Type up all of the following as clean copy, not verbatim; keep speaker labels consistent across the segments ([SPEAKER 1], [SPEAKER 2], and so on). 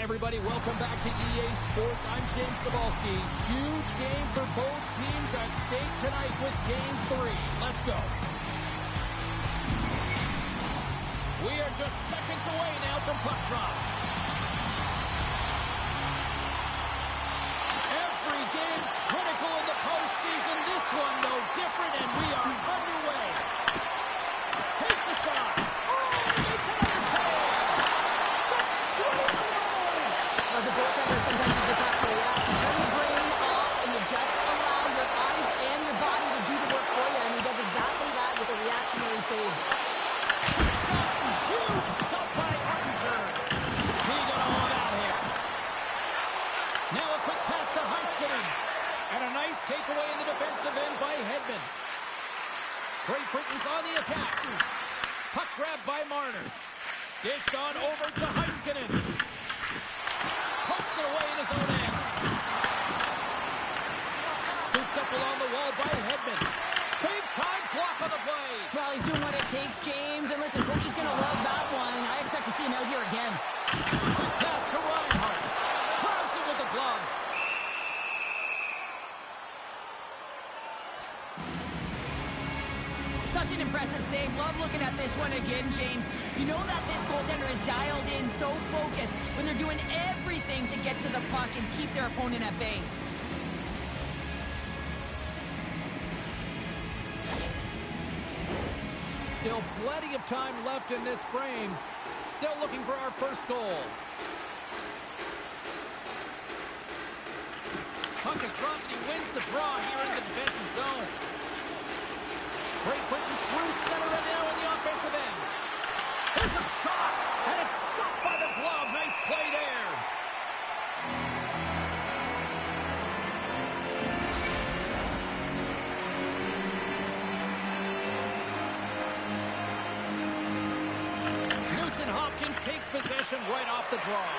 [SPEAKER 1] everybody. Welcome back to EA Sports. I'm James Cebulski. Huge game for both teams at stake tonight with Game 3. Let's go. We are just seconds away now from puck drop. Every game critical in the postseason. This one no different, and we are underway. Takes the shot. Oh, makes another save. That's 3-0.
[SPEAKER 2] As a goaltender, sometimes you just have to react. You turn your brain off, and you just allow your eyes and your body to do the work for you, and he does exactly that with a reactionary save.
[SPEAKER 1] Huge stop by Artinger. He got all out here. Now a quick pass to Heiskanen. And a nice takeaway in the defensive end by Hedman. Great Britain's on the attack. Puck grabbed by Marner. Dished on over to Heiskanen. Pumps it away in his own end. Scooped up along the wall by Hedman. Big time block on the play.
[SPEAKER 2] Well, he's doing what it takes, James. And listen, coach is going to love that one. I expect to see him out here again.
[SPEAKER 1] Quick pass to Reinhart. Grabs it with the glove.
[SPEAKER 2] Such an impressive save. Love looking at this one again, James. You know that this goaltender is dialed in, so focused when they're doing everything to get to the puck and keep their opponent at bay.
[SPEAKER 1] Still plenty of time left in this frame. Still looking for our first goal. Puck is dropped and he wins the draw here in the defensive zone. Great Britain's through center and now in the offensive end. There's a shot, and it's stopped by the glove. Nice play there. Hopkins takes possession right off the draw.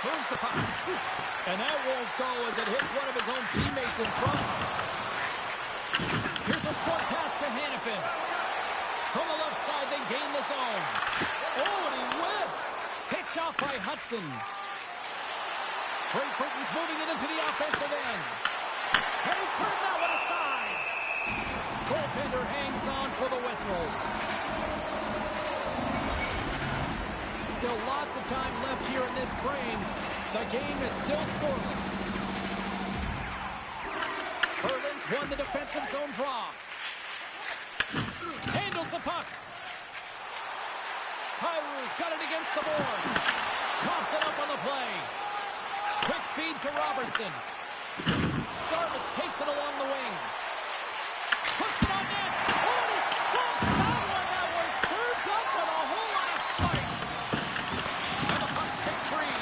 [SPEAKER 1] Moves the puck. And that won't go as it hits one of his own teammates in front. Here's a short pass to Hanifin. From the left side, they gain the zone. Oh, and he whiffs. Picked off by Hudson. Great Britain's moving it into the offensive end. And he turned that one aside. Goaltender hangs on for the whistle. Still lots of time left here in this frame. The game is still scoreless. Berlin's won the defensive zone draw. Handles the puck. Kyrie's got it against the boards. Toss it up on the play. Quick feed to Robertson. Jarvis takes it along the wing. Puts it on net. Oh, and he stops that one. That was served up with a whole lot of spikes. And the puck sticks free.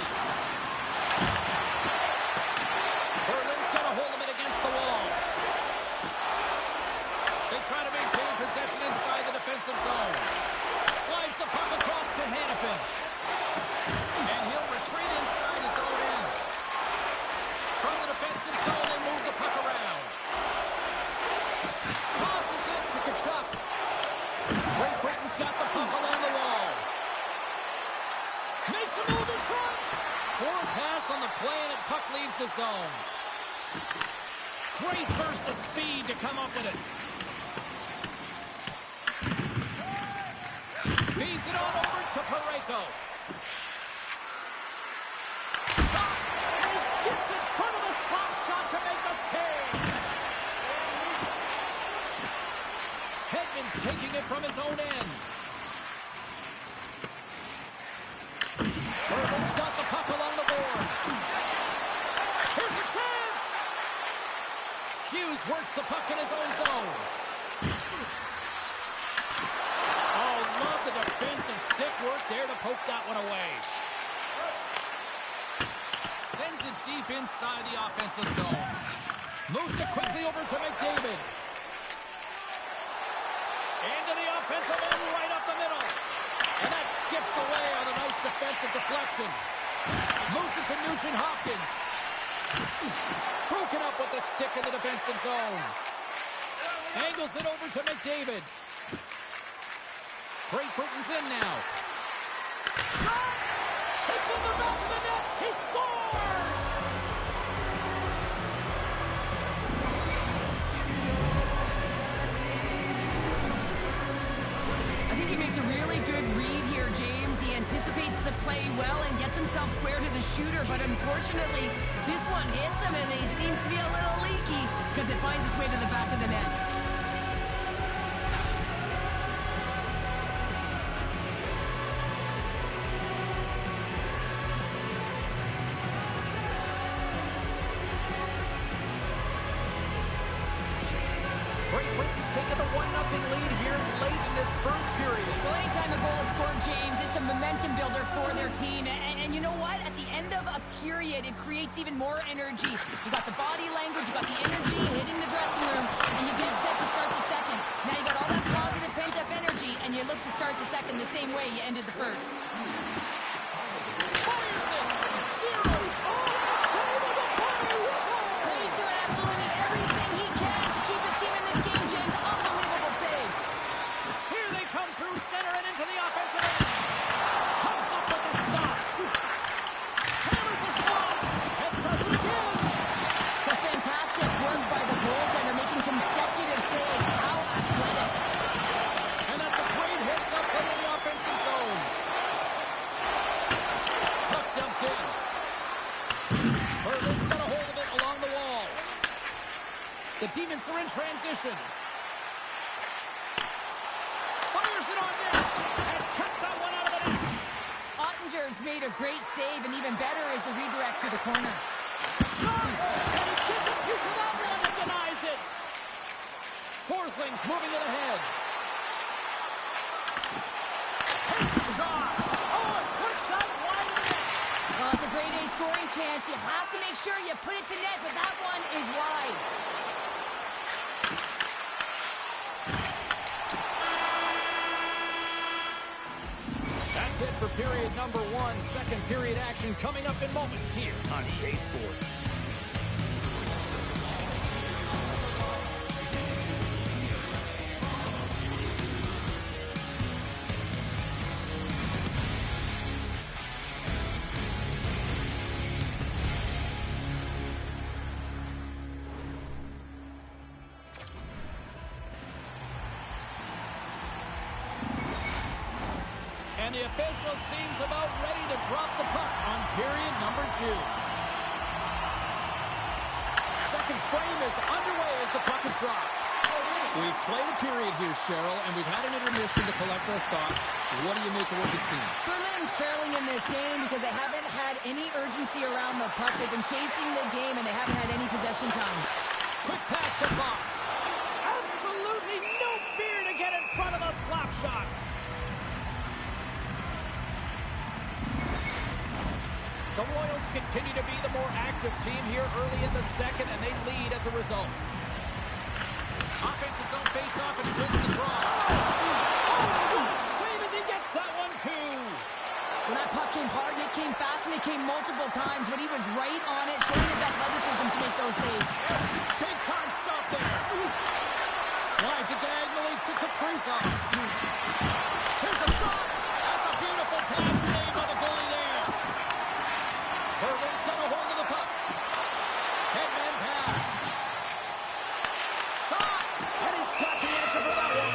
[SPEAKER 1] Berlin's got to hold him against the wall. They try to maintain possession inside the defensive zone. Slides the puck across to Hanifin. And he'll retreat inside his own end. From the defensive zone, they move the puck around. Tosses it to Tkachuk. Great Britain's got the puck along the wall. Makes a move in front. Poor pass on the play, and the puck leaves the zone. Great burst of speed to come up with it. Feeds it on over to Parayko. Shot, and he gets in front of the slap shot to make the save. Hedman's taking it from his own end. Berlin's got the puck along the boards. Here's a chance. Hughes works the puck in his own zone. Oh, love the defensive stick work there to poke that one away. Sends it deep inside the offensive zone. Moves it quickly over to McDavid. Into the offensive end right up the middle. And that skips away on a nice defensive deflection. Moves it to Nugent Hopkins. Broken up with the stick in the defensive zone. Angles it over to McDavid. Great Britain's in now. Shot! It's in the back of the net. He scores!
[SPEAKER 2] I think he makes a really good read here, James. He anticipates the play well and gets himself square to the shooter, but unfortunately, this one hits him and he seems to be a little leaky because it finds its way to the back of the net.
[SPEAKER 1] Great Britain's taken a 1-0 lead here late in this first period.
[SPEAKER 2] Well, anytime a goal is scored, James, it's a momentum builder for their team. And you know what? At the end of a period, it creates even more energy. You got the body language, you got the energy hitting the dressing room, and you get set to start the second. Now you got all that positive pent-up energy, and you look to start the second the same way you ended the first.
[SPEAKER 1] Fires it! Zero! Oh, what a save on the play! Whoa!
[SPEAKER 2] He's doing absolutely everything he can to keep his team in this game, James. Unbelievable save.
[SPEAKER 1] Here they come through center and into the offensive end. Comes up with the stop. Hammers the shot. And does it again.
[SPEAKER 2] Just fantastic work by the goaltender, making consecutive saves. How athletic.
[SPEAKER 1] And that's a great hits up into the offensive zone. Puck dumped in. Berlin's got a hold of it along the wall. The Demons are in transition. Fires it on net. And kept that one out of the net.
[SPEAKER 2] Ottinger's made a great save, and even better is the redirect to the corner.
[SPEAKER 1] Shot! And he gets a piece of that one and denies it. Forsling's moving it ahead. Takes a shot. Oh, and puts that wide of the net.
[SPEAKER 2] Well, it's a grade A scoring chance. You have to make sure you put it to net, but that one is wide.
[SPEAKER 1] That's it for period number one. Second period action coming up in moments here on EA Sports. And the official seems about ready to drop the puck on period number two. Second frame is underway as the puck is dropped. We've played a period here, Cheryl, and we've had an intermission to collect our thoughts. What do you make of what you've seen?
[SPEAKER 2] Berlin's trailing in this game because they haven't had any urgency around the puck. They've been chasing the game, and they haven't had any possession time.
[SPEAKER 1] Quick pass to Fox. Absolutely no fear to get in front of the slap shot. The Royals continue to be the more active team here early in the second, and they lead as a result. Offensive zone face-off and wins the draw. Oh, what a save as he gets that one, too.
[SPEAKER 2] When that puck came hard, and it came fast, and it came multiple times, but he was right on it, showing his athleticism to make those saves.
[SPEAKER 1] Big time stop there. Slides it diagonally to Kaprizov. Here's a shot. That's a beautiful pass save by the goalie there. Berlin's got a hold of the puck. Headman pass. Shot! And he's got the answer for that one.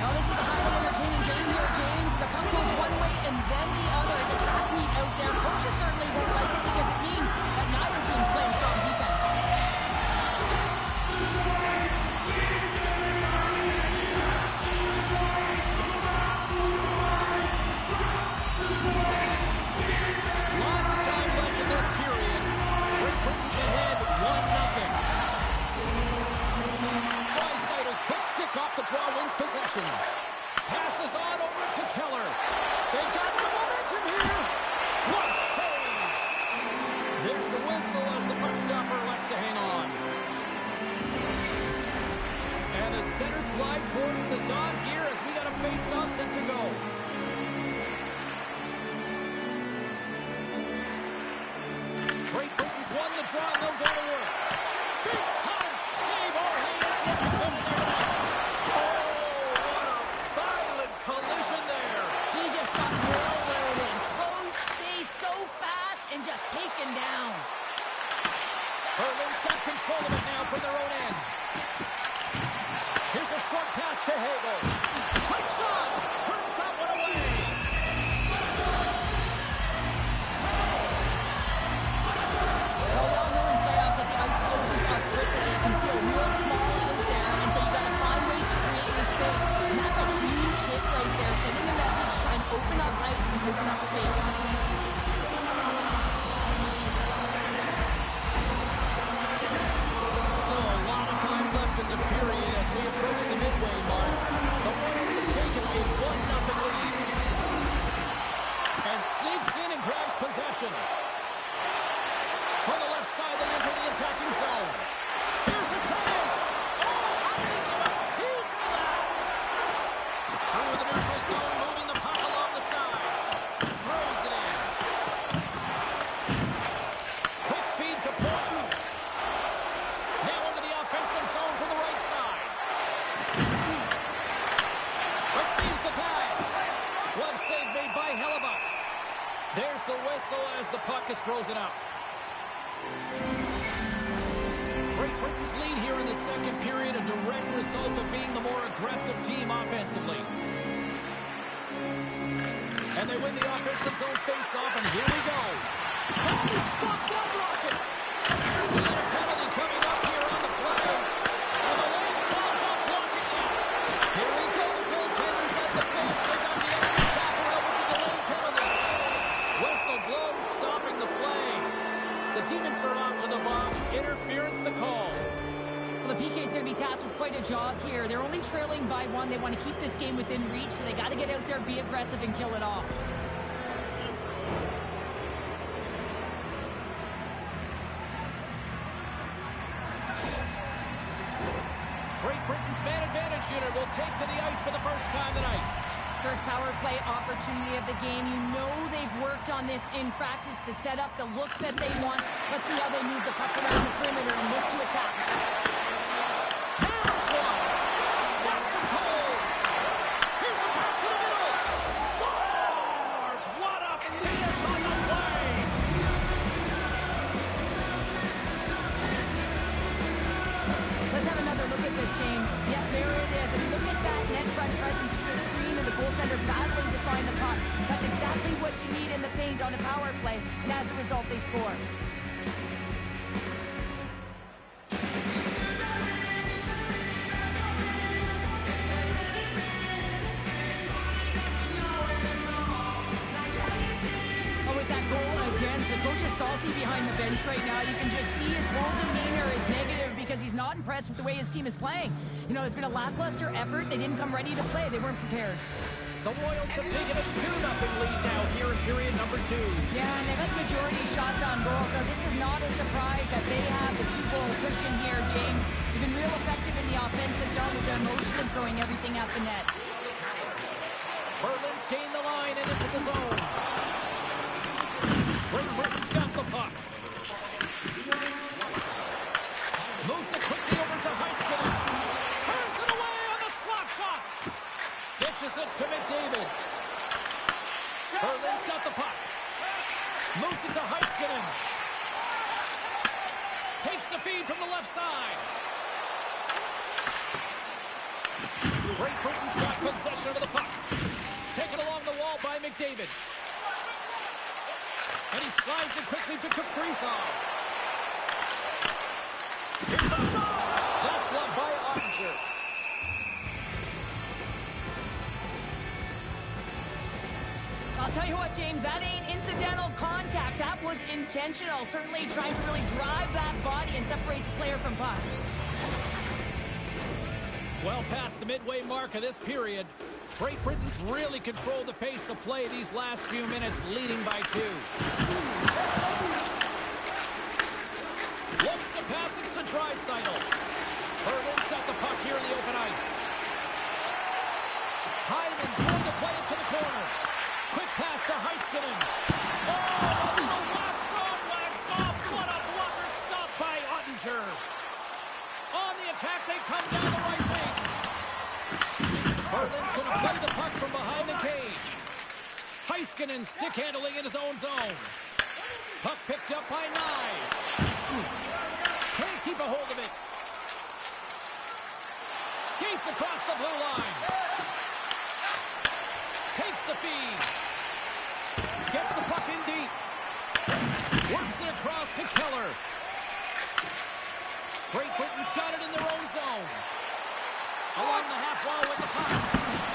[SPEAKER 2] Now, this is a highly entertaining game here, James. The puck goes one way and then the other. It's a track meet out there. Coaches certainly won't like it because it means that neither team's playing strong defense.
[SPEAKER 1] Lots of time left in this period. Great Britain's ahead 1-0. Draisaitl quick stick off the draw, wins possession. Passes on over to Keller. They've got some momentum here. What a save! There's the whistle as the puck stopper elects to hang on. And the centers glide towards the dot here as we got a face-off set to go. Great Britain's won the draw, and they'll go to work. Big time save. Oh, he is looking good in there. Oh, what a Berlin's got control of it now from their own end. Here's a short pass to Hagel. Quick shot! Turns that one away.
[SPEAKER 2] Well, we all know in playoffs that the ice closes up quickly. It can feel real small out there, and so you got to find ways to create your space. And that's a huge hit right there, sending a message, trying to open up ice and open up space.
[SPEAKER 1] Still a lot of time left in the period as we approach the midway mark. The Royals have taken a 1-0 lead. And sneaks in and grabs possession. From the left side, they enter the attacking zone. Here's a chance. Oh, how did he get a piece of that? Through the neutral zone, moving the puck along the side. Throws it in. Quick feed to Point. Now into the offensive zone from the right side. Receives the pass. Glove save made by Hellebuck. There's the whistle as the puck is frozen up. Great Britain's lead here in the second period, a direct result of being the more aggressive team offensively. And they win the offensive zone face-off, and here we go. Oh, he stopped that rocket! We get a penalty coming up here on the play. And the lane's clogged up blocking that. Here we go, goaltenders at the bench. They got the extra tackle out with the delayed penalty. Whistle blows, stopping the play. The Demons are off to the box. Interference the call.
[SPEAKER 2] Well, the PK is going to be tasked with quite a job here. They're only trailing by 1. They want to keep this game within reach, so they got to get out there, be aggressive, and kill it off.
[SPEAKER 1] Great Britain's man advantage unit will take to the ice for the first time tonight.
[SPEAKER 2] First power play opportunity of the game. You know they've worked on this in practice, the setup, the look that they want. Let's see how they move the puck around the perimeter and look to attack.
[SPEAKER 1] Hammers one. Stops him cold. Here's a pass to the middle. Scores! What a finish on the play.
[SPEAKER 2] Let's have another look at this, James. Yep, there it is. And look at that net front presence to the screen and the goaltender battling to find the puck. That's exactly what you need in the paint on a power play, and as a result, they score. Oh, with that goal against, the coach is salty behind the bench right now. You can just see his whole demeanor is negative because he's not impressed with the way his team is playing. You know, it's been a lackluster effort. They didn't come ready to play. They weren't prepared.
[SPEAKER 1] The Royals have taken a 2-0 lead now here in period number 2.
[SPEAKER 2] Yeah, and they've got the majority of shots on goal, so this is not a surprise that they have the 2-goal cushion here, James. They've been real effective in the offensive zone with their motion and throwing everything at the net.
[SPEAKER 1] Berlin's gained the line and into the zone. Great Britain's got the puck. Moves it quickly over to Heiskanen. Turns it away on the slap shot. Dishes it to McDavid. Berlin's got the puck. Moves it to Heiskanen. Takes the feed from the left side. Great Britain's got possession of the puck. Taken along the wall by McDavid. And he slides it quickly to Kaprizov. Here's a shot! That's blocked by Ottinger.
[SPEAKER 2] I'll tell you what, James, that ain't incidental contact. That was intentional. Certainly trying to really drive that body and separate the player from puck.
[SPEAKER 1] Well past the midway mark of this period, Great Britain's really controlled the pace of play these last few minutes, leading by 2. Looks to pass it to Draisaitl. Berlin's got the puck here in the open ice. Hyman's going to play it to the corner. Quick pass to Heiskanen. Oh, a wax off. What a blocker stop by Ottinger. On the attack, they come down the right wing. Berlin's going to play the puck from behind the cage. Heiskanen stick handling in his own zone. Puck picked up by Nyes. Great Britain's got it in their own zone. Along the half wall with the puck.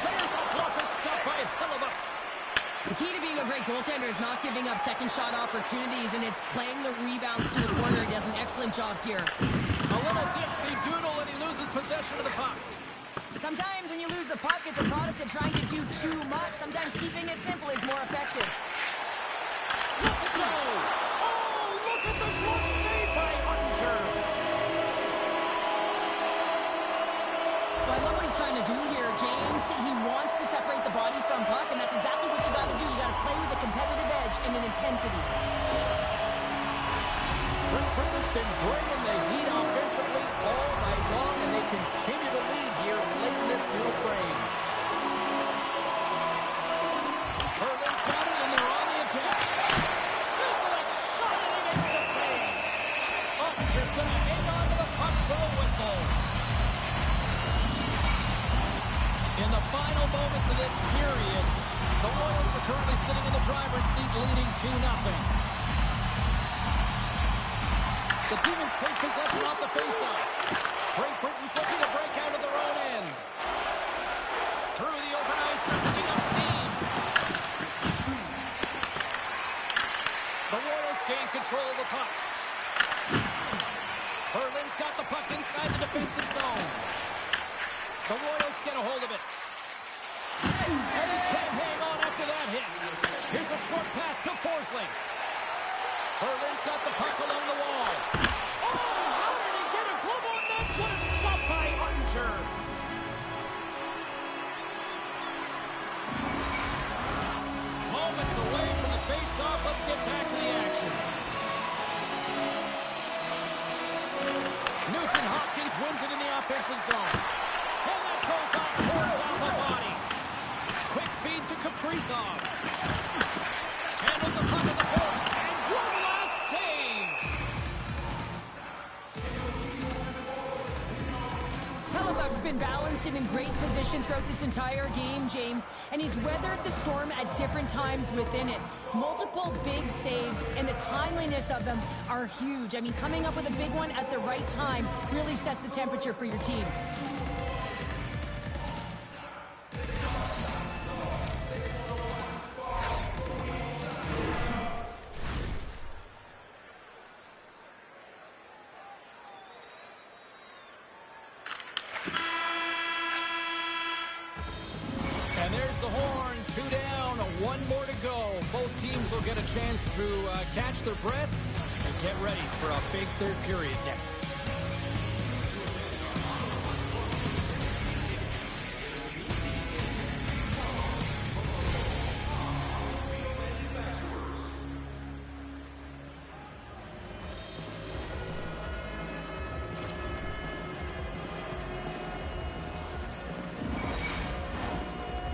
[SPEAKER 1] There's a blocker stop by Hellebuyck.
[SPEAKER 2] The key to being a great goaltender is not giving up second shot opportunities, and it's playing the rebounds to the corner. He does an excellent job here.
[SPEAKER 1] A little dipsy doodle, and he loses possession of the puck.
[SPEAKER 2] Sometimes when you lose the puck, it's a product of trying to do too much. Sometimes keeping it simple is more effective.
[SPEAKER 1] Let's go! Oh, look at the glove save by Ottinger.
[SPEAKER 2] Well, I love what he's trying to do here, James. He wants to separate the body from puck, and that's exactly what you got to do. You got to play with a competitive edge and an intensity.
[SPEAKER 1] Great Britain's been bringing the heat offensively all night long, and they continue to lead here late in this middle frame. Berlin's got it, and they're on the attack. Sizzling shot, and he makes the save. Ottinger's going to hang on to the puck for a whistle. In the final moments of this period, the Royals are currently sitting in the driver's seat, leading 2-0. The Demons take possession off the faceoff. Great Britain's looking to break out of their own end. Through the open ice, they're picking up steam. The Royals gain control of the puck. Berlin's got the puck inside the defensive zone. The Royals get a hold of it. And he can't hang on after that hit. Here's a short pass to Forsling. Berlin's got the puck along the wall. Oh, how did he get a glove on that? What a stop by Ottinger. Moments away from the face-off. Let's get back to the action. Nugent Hopkins wins it in the offensive zone. And that goes off, pours off the body. Quick feed to Kaprizov. Handles the puck in the corner. And one last save.
[SPEAKER 2] Hellebuyck's been balanced and in great position throughout this entire game, James, and he's weathered the storm at different times within it. Multiple big saves, and the timeliness of them are huge. I mean, coming up with a big one at the right time really sets the temperature for your team.
[SPEAKER 1] And there's the horn. 2 down, 1 more to go. Both teams will get a chance to catch their breath and get ready for a big third period next.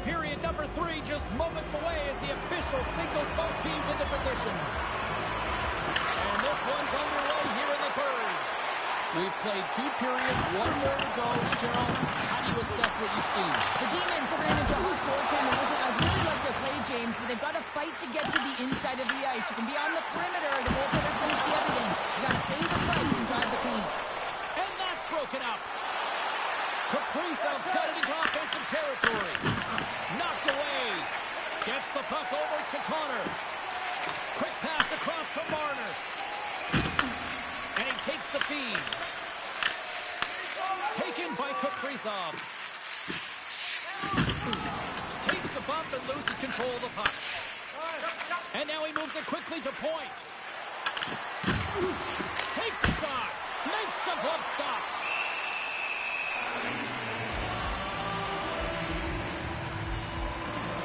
[SPEAKER 1] Period number 3 just moments away as the official signals both teams into position. And this one's underway here in the third. We've played 2 periods, 1 more to go. Cheryl, how do you assess what you've seen?
[SPEAKER 2] The Demons have ran into a hot goaltender. Listen, I really like their play, James, but they've got to fight to get to the inside of the ice. You can be on the perimeter. The goaltender's going to see everything. You got to pay the price and drive the paint.
[SPEAKER 1] And that's broken up. Kaprizov's got it into offensive territory. Knocked away. Gets the puck over to Connor. Quick pass across to Marner. And he takes the feed. Taken by Kaprizov. Takes a bump and loses control of the puck. And now he moves it quickly to point. Takes a shot. Makes the glove stop.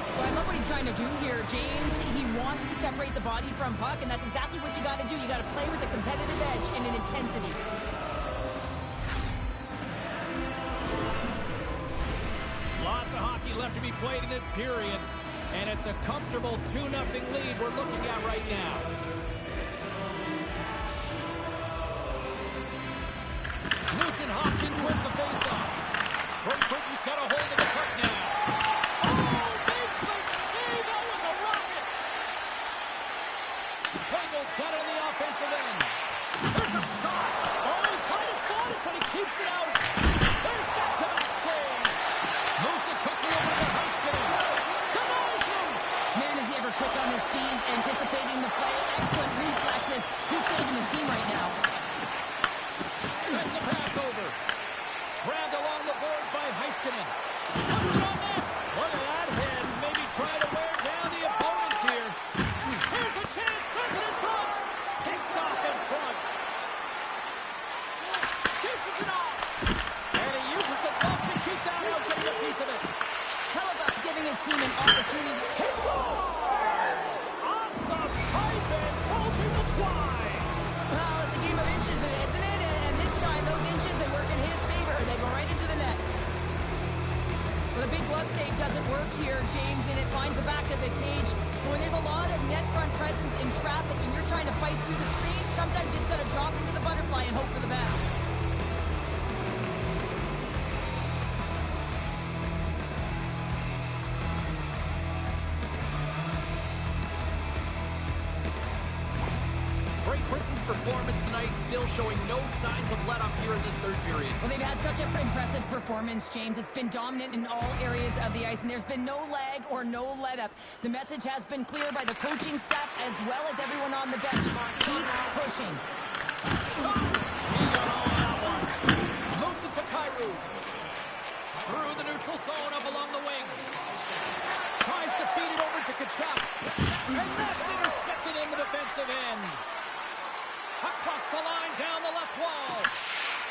[SPEAKER 2] So I love what he's trying to do here, James. He wants to separate the body from puck, and that's exactly what you got to do. You got to play with a competitive edge and an intensity.
[SPEAKER 1] Lots of hockey left to be played in this period, and it's a comfortable 2-0 lead we're looking at right now. Nugent Hopkins wins the faceoff. Great Britain's got a hold of the puck now. Oh, makes the save. That was a rocket. Bengals got it on the offensive end. There's a shot. Oh, he kind of fought it but he keeps it out. There's back-to-back saves. Moves it quickly over to Heiskanen. Denies him.
[SPEAKER 2] Man, is he ever quick on his feet, anticipating the play. Excellent reflexes. He's saving his team right now.
[SPEAKER 1] Sends a pass over. Grabbed along the board by Heiskanen. Puts it on net. Look at that hit. Maybe try to wear down the opponents here. Here's a chance. Sends it in front. Picked off in front. Dishes it off. And he uses the glove to keep that out, getting a piece of it.
[SPEAKER 2] Hellebuck's giving his team an opportunity.
[SPEAKER 1] He scores! Off the pipe and bulging the twine.
[SPEAKER 2] Well, it's a game of inches, isn't it? And this time, those inches, they work in his favor. They go right into the net. Well, the big glove save doesn't work here, James, and it finds the back of the cage. But when there's a lot of net front presence in traffic and you're trying to fight through the screen, sometimes you just got to drop into the butterfly and hope for the best.
[SPEAKER 1] Great Britain's performance tonight still showing no signs of let-up here in this third period.
[SPEAKER 2] Well, they've had such an impressive performance, James. It's been dominant in all areas of the ice, and there's been no lag or no let-up. The message has been clear by the coaching staff as well as everyone on the bench. Keep pushing.
[SPEAKER 1] He got all that one. Moves it to Kyrou. Through the neutral zone up along the wing. Tries to feed it over to Kachuk. And that's intercepted in the defensive end. Across the line, down the left wall.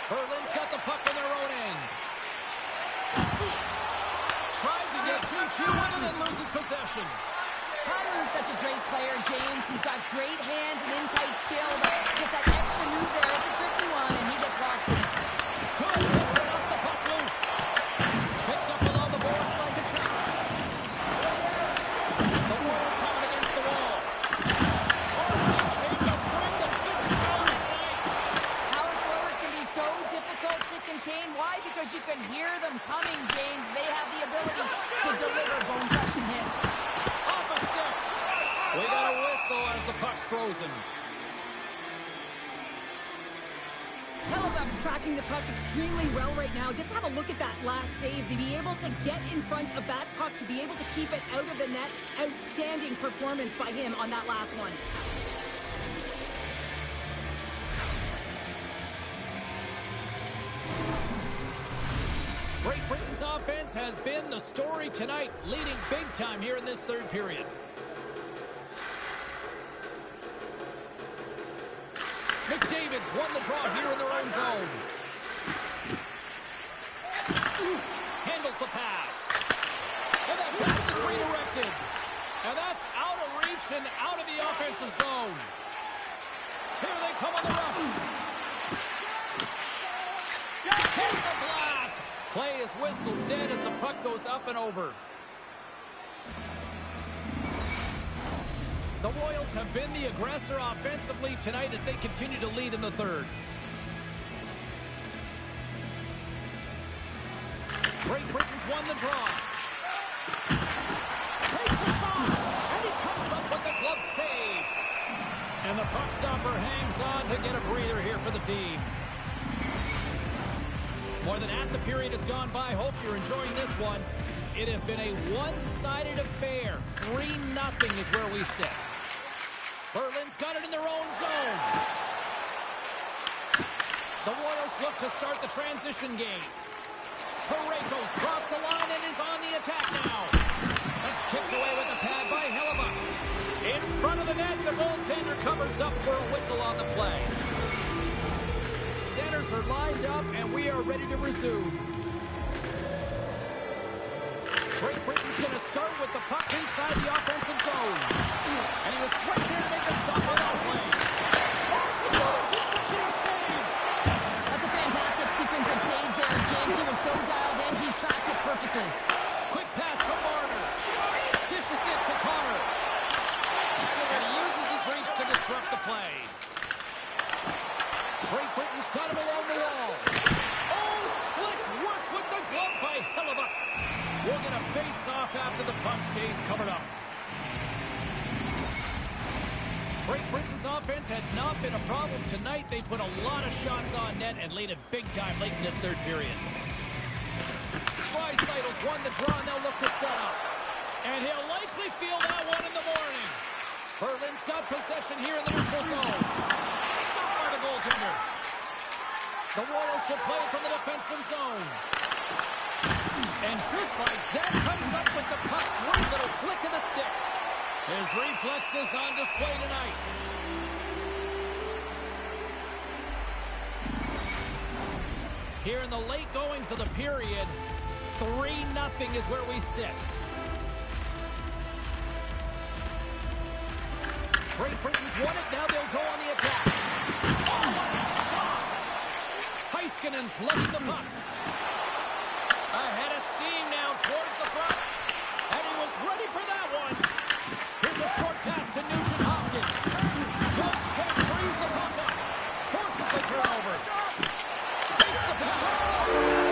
[SPEAKER 1] Berlin's got the puck in their own end. Tried to get 2-2 with it and loses possession.
[SPEAKER 2] Kyrou's such a great player, James. He's got great hands and inside skill, but just that extra move there, it's a tricky one, and he gets lost in it.
[SPEAKER 1] Good. Picked up the puck loose. Picked up along the boards by Kachuk. The Royals have it against the wall. Oh, he came to bring the physicality tonight.
[SPEAKER 2] Power forwards can be so difficult to contain. Why? Because you can hear them coming, James. They have the ability to deliver bone-crushing hits.
[SPEAKER 1] Off a stick. We got a whistle as the puck's frozen.
[SPEAKER 2] Hellebuck's tracking the puck extremely well right now. Just have a look at that last save. To be able to get in front of that puck, to be able to keep it out of the net, outstanding performance by him on that last one.
[SPEAKER 1] Great Britain's offense has been the story tonight, leading big time here in this third period. McDavid's won the draw here in their own zone. Handles the pass. And that pass is redirected. And that's out of reach and out of the offensive zone. Here they come on the rush. Here's a blast. Play is whistled dead as the puck goes up and over. The Royals have been the aggressor offensively tonight as they continue to lead in the third. Great Britain's won the draw. Takes a shot, and he comes up with the glove save. And the puck stopper hangs on to get a breather here for the team. More than half the period has gone by. Hope you're enjoying this one. It has been a one-sided affair. 3-0 is where we sit. Berlin's got it in their own zone. The Royals look to start the transition game. Parayko's crossed the line and is on the attack now. That's kicked away with the pad by Hellebuck. In front of the net, the goaltender covers up for a whistle on the play. Centers are lined up, and we are ready to resume. Great Britain's going to start with the puck inside the offensive zone. And he was right there to make a stop on that play. That's another consecutive save.
[SPEAKER 2] That's a fantastic sequence of saves there, James. He was so dialed in, he tracked it perfectly.
[SPEAKER 1] Quick pass to Marner. Dishes it to Connor. And he uses his reach to disrupt the play. Great Britain's got him along the wall. Oh, slick work with the glove by Hellebuck. We're going to face off after the puck stays covered up. Great Britain's offense defense has not been a problem tonight. They put a lot of shots on net and laid it big time late in this third period. Draisaitl won the draw, and they'll look to set up. And he'll likely feel that one in the morning. Berlin's got possession here in the neutral zone. Stopped by the goaltender. The Royals will play it from the defensive zone. And just like that, comes up with the puck. Great little flick of the stick. His reflexes on display tonight. Here in the late goings of the period, 3-0 is where we sit. Great Britain's won it. Now they'll go on the attack. Oh, what a stop! Heiskanen's letting the puck. Ahead of steam now towards the front. And he was ready for that one. Here's a short pass to Nugent Hopkins. Good check, frees the puck up. Forces the turnover. Takes the puck.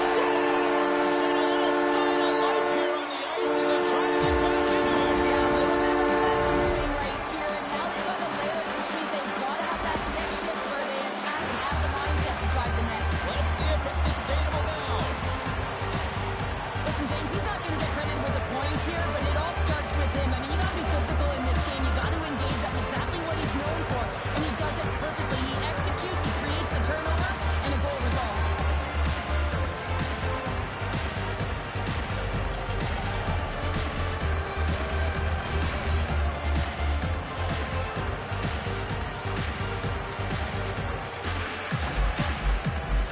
[SPEAKER 1] Scores! And a little sign of life here on the ice as they try to get back into it.
[SPEAKER 2] Yeah, a little bit of a momentum swing right here. And now they've got a layout, which means they've got to have that next shift where they attack and have the mindset to drive the net.
[SPEAKER 1] Let's see if it's sustainable now.
[SPEAKER 2] Listen, James, he's not going to get credit with a point here, but it all starts with him. I mean, you got to be physical in this game. You got to engage. That's exactly what he's known for, and he does it perfectly. He executes, he creates the turnover, and a goal results.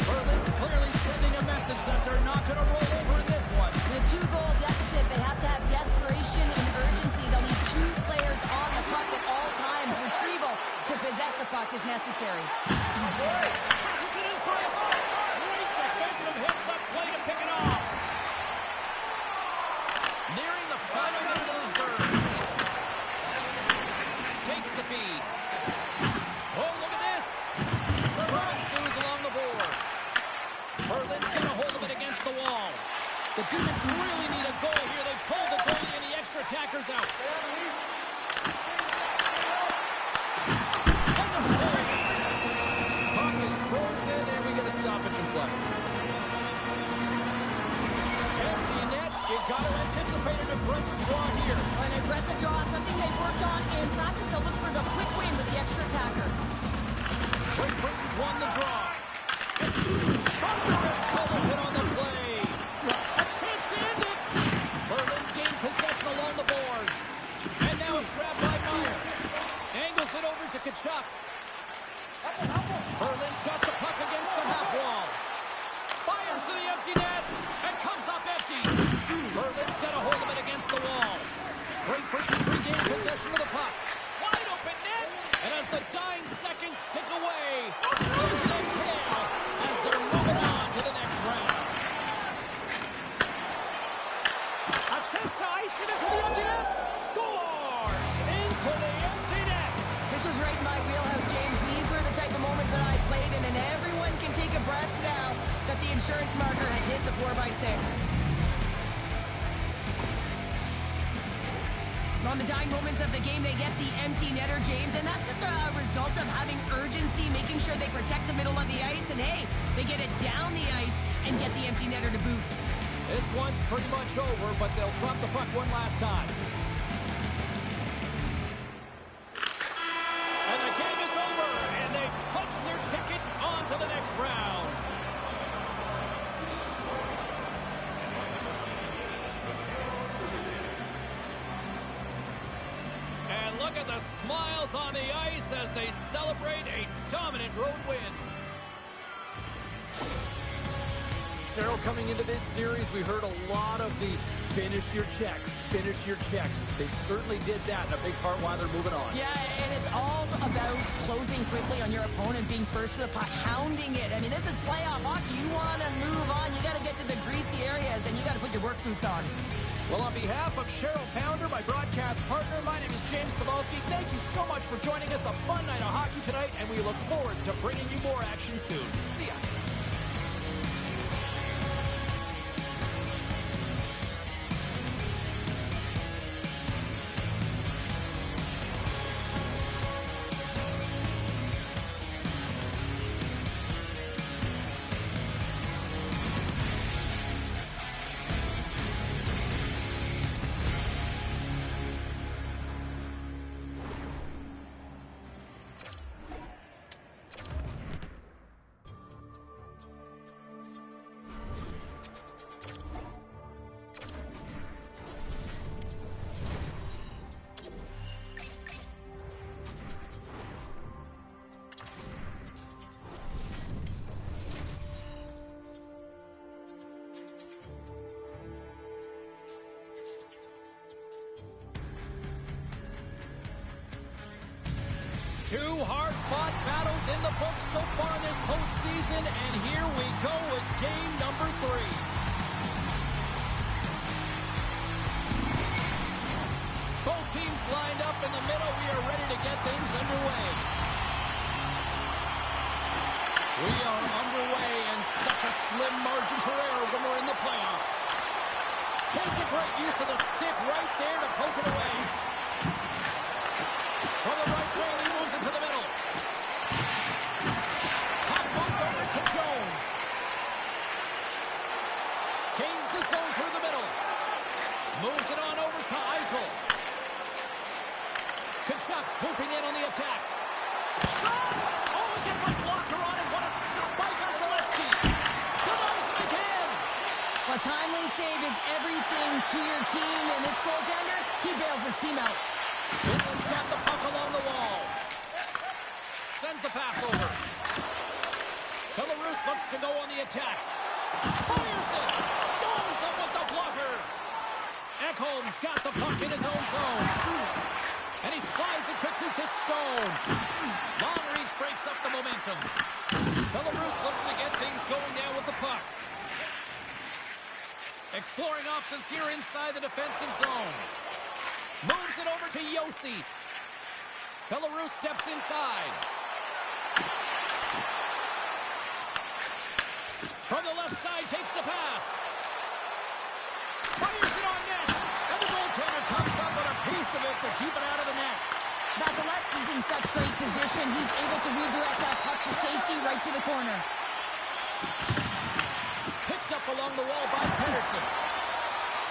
[SPEAKER 1] Berlin's clearly sending a message that they're not going to roll over in this one.
[SPEAKER 2] The two-goal deficit, they have to have desperation and urgency. They'll need two players on the puck at all times. Retrieval to possess the puck is necessary.
[SPEAKER 1] Passes it in front. Great defensive hits up play to pick it off. Nearing the final minute of the third. Takes the feed. Oh, look at this. Scrum ensues along the boards. Berlin's going to hold it against the wall. The Demons really need a goal here. They pulled the goalie and the extra attackers out. And the save. Puck is frozen, and we get a stoppage in play. Empty net. You got to anticipate an aggressive draw here.
[SPEAKER 2] An aggressive draw, something they've worked on in practice. They'll look for the quick win with the extra attacker.
[SPEAKER 1] Great Britain's won the draw. Thunderous collision on the play. A chance to end it. Berlin's gained possession along the boards. And now it's grabbed by Meyer. Angles it over to Kachuk. Berlin's got the puck against the half wall. Fires to the empty net and comes up empty. Berlin's got a hold of it against the wall. Great Britain's regained possession of the puck. Wide open net. And as the dying seconds tick away, there's an exhale as they're moving on to the next round. A chance to ice it into the empty net. Scores into the empty net.
[SPEAKER 2] This was right in my wheelhouse, James. These were the type of moments that I played in, and everyone can take a breath now that the insurance marker has hit the 4x6. On the dying moments of the game, they get the empty netter, James, and that's just a result of having urgency, making sure they protect the middle of the ice, and hey, they get it down the ice and get the empty netter to boot.
[SPEAKER 1] This one's pretty much over, but they'll drop the puck one last time. And the game is over, and they punch their ticket on to the next round. And look at the smiles on the ice as they celebrate a dominant road win. Cheryl, coming into this series, we heard a lot of the finish your checks, finish your checks. They certainly did that in a big part while they're moving on.
[SPEAKER 2] Yeah, and it's all about closing quickly on your opponent, being first to the puck, hounding it. I mean, this is playoff hockey. You want to move on. You got to get to the greasy areas, and you got to put your work boots on.
[SPEAKER 1] Well, on behalf of Cheryl Pounder, my broadcast partner, my name is James Cebulski. Thank you so much for joining us. A fun night of hockey tonight, and we look forward to bringing you more action soon. See ya. Two hard-fought battles in the books so far in this postseason, and here we go with game number 3. Both teams lined up in the middle. We are ready to get things underway. We are underway, and such a slim margin for error when we're in the playoffs. There's a great use of the stick right there to poke it away. From the right wing, he moves it to the middle. Pop moved over to Jones. Gains the zone through the middle. Moves it on over to Eichel. Kachuk swooping in on the attack. Shot! Oh, he gets a blocker on it. What a stop by Vasilevsky. Denies him again.
[SPEAKER 2] A timely save is everything to your team, and this goaltender, he bails his team out.
[SPEAKER 1] Finland's got the puck along the wall. Sends the pass over. Belarus looks to go on the attack. Fires it. Storms him with the blocker. Ekholm's got the puck in his own zone. And he slides it quickly to Stone. Long reach breaks up the momentum. Belarus looks to get things going down with the puck. Exploring options here inside the defensive zone. Moves it over to Yossi. Belarus steps inside. From the left side, takes the pass. Fires it on net. And the goaltender comes up with a piece of it to keep it out of the net.
[SPEAKER 2] Vasilevsky's in such great position. He's able to redirect that puck to safety right to the corner.
[SPEAKER 1] Picked up along the wall by Pedersen.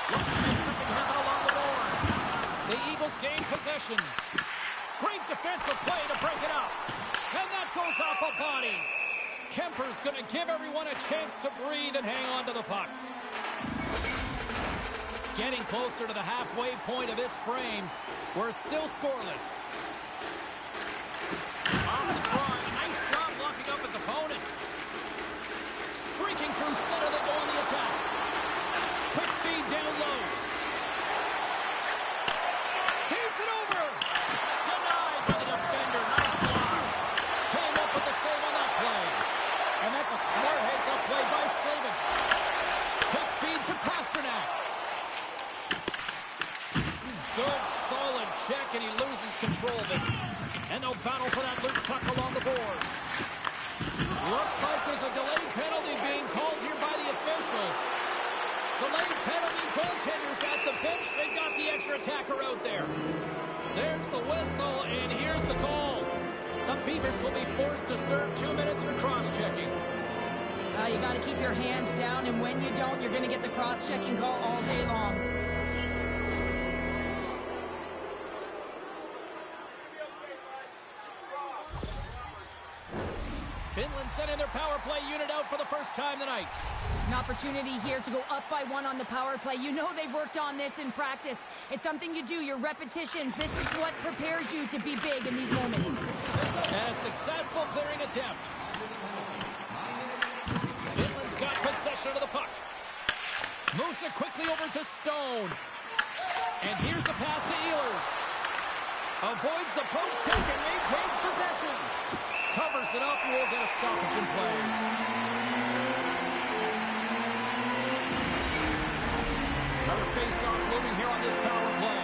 [SPEAKER 1] Looks to make something happen along the boards. The Eagles gain possession. Great defensive play to break it up. And that goes off a body. Kemper's going to give everyone a chance to breathe and hang on to the puck. Getting closer to the halfway point of this frame. We're still scoreless. Off the draw. Nice job locking up his opponent. Streaking through center, they go on the attack. Quick feed down low. Feeds it over. Denied by the defender. Nice block. Came up with the save on that play. And that's a smart heads-up play by Slavin. Quick feed to Pasternak. Good, solid check, and he loses control of it. And they'll battle for that loose puck along the boards. Looks like there's a delayed penalty being called here by the officials. Delayed penalty, goaltenders at the bench. They've got the extra attacker out there. There's the whistle, and here's the call. The Beavers will be forced to serve 2 minutes for cross-checking.
[SPEAKER 2] You got to keep your hands down, and when you don't, you're going to get the cross-checking call all day long.
[SPEAKER 1] Finland sending their power play unit out for the first time tonight.
[SPEAKER 2] An opportunity here to go up by 1 on the power play. You know they've worked on this in practice. It's something you do, your repetitions. This is what prepares you to be big in these moments.
[SPEAKER 1] And a successful clearing attempt. Finland's got possession of the puck. Moves it quickly over to Stone. And here's the pass to Ehlers. Avoids the poke check and maintains possession. Covers it up, and we'll get a stoppage in play. Another face-off looming here on this power play.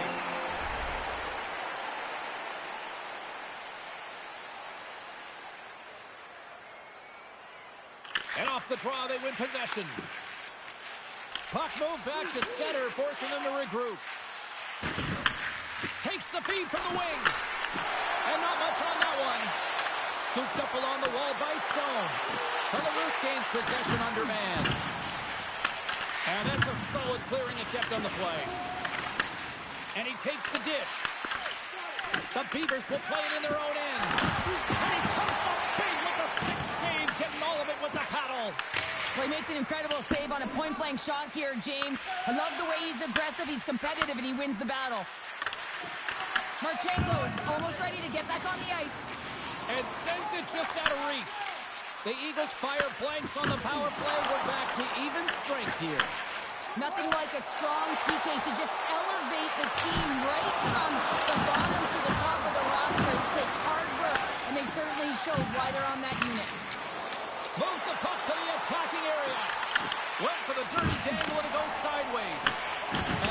[SPEAKER 1] And off the draw, they win possession. Puck moved back to center, forcing them to regroup. Takes the feed from the wing. And not much on that one. Scooped up along the wall by Stone. Belarus gains possession under man. And that's a solid clearing attempt on the play. And he takes the dish. The Beavers will play it in their own end. And he comes up big with the stick save, getting all of it with the paddle.
[SPEAKER 2] Well, he makes an incredible save on a point-blank shot here, James. I love the way he's aggressive, he's competitive, and he wins the battle. Marchenko's almost ready to get back on the ice.
[SPEAKER 1] And sends it just out of reach. The Eagles fire blanks on the power play. We're back to even strength here.
[SPEAKER 2] Nothing like a strong PK to just elevate the team right from the bottom to the top of the roster. This takes hard work and they certainly showed why they're on that unit.
[SPEAKER 1] Moves the puck to the attacking area. Went for the dirty dangle and it goes sideways.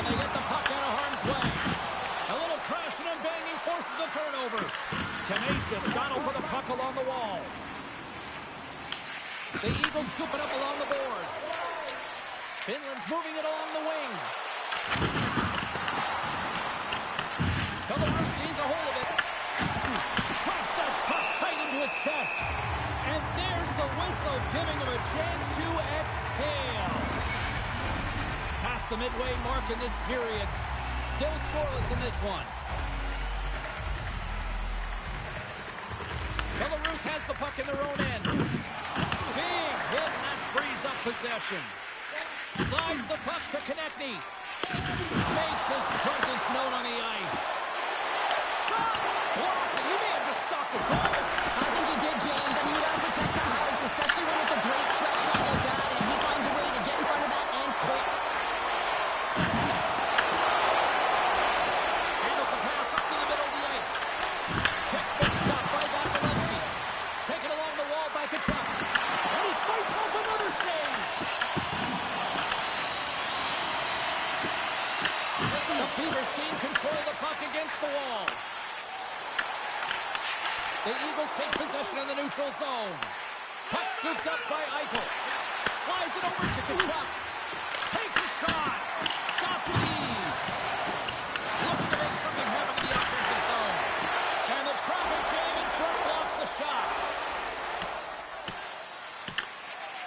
[SPEAKER 1] And they get the puck out of harm's way. A little crashing and banging forces the turnover. Tenacious battle for the puck along the wall. The Eagles scoop it up along the boards. Finland's moving it along the wing. Belarus needs a hold of it. Traps that puck tight into his chest. And there's the whistle, giving him a chance to exhale. Past the midway mark in this period. Still scoreless in this one. Belarus has the puck in their own end. Big hit, and that frees up possession. Slides the puck to Konechny. Makes his presence known on the ice. Shot! Blocked, and he may have just stopped a goal.
[SPEAKER 2] I think he did, James. I mean, you got to protect the house, especially when it's a great threat shot like that, and he finds a way to get in front of that and quick.
[SPEAKER 1] Handles the pass up to the middle of the ice. Textbook stop by Vasilevsky. Taken along the wall by Kachuk. And he fights off another save. The Beavers gain control of the puck against the wall. The Eagles take possession in the neutral zone. Puck scooped up by Eichel. Slides it over to Kachuk. Takes a shot. Stopped with ease. Looking to make something happen in the offensive zone. And the traffic jam in front blocks the shot.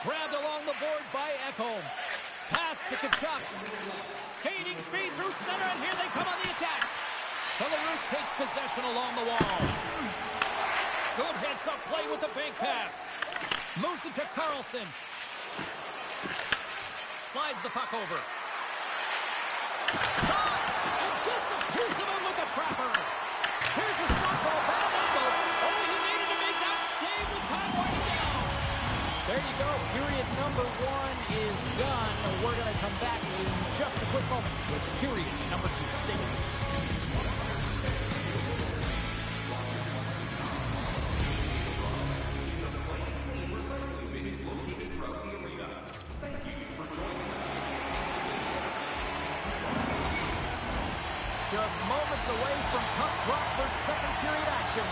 [SPEAKER 1] Grabbed along the boards by Ekholm. Pass to Kachuk. Gaining speed through center, and here they come on the attack. Belarus takes possession along the wall. Good heads-up play with the bank pass. Moves it to Carlson. Slides the puck over. Shot! And gets a piece of it with the trapper. Here's a shot for a bad angle. Oh, he needed to make that save with time winding down. There you go. Period number 1 is done. We're going to come back in just a quick moment with period number 2. Stay with us. Just moments away from puck drop for second period action.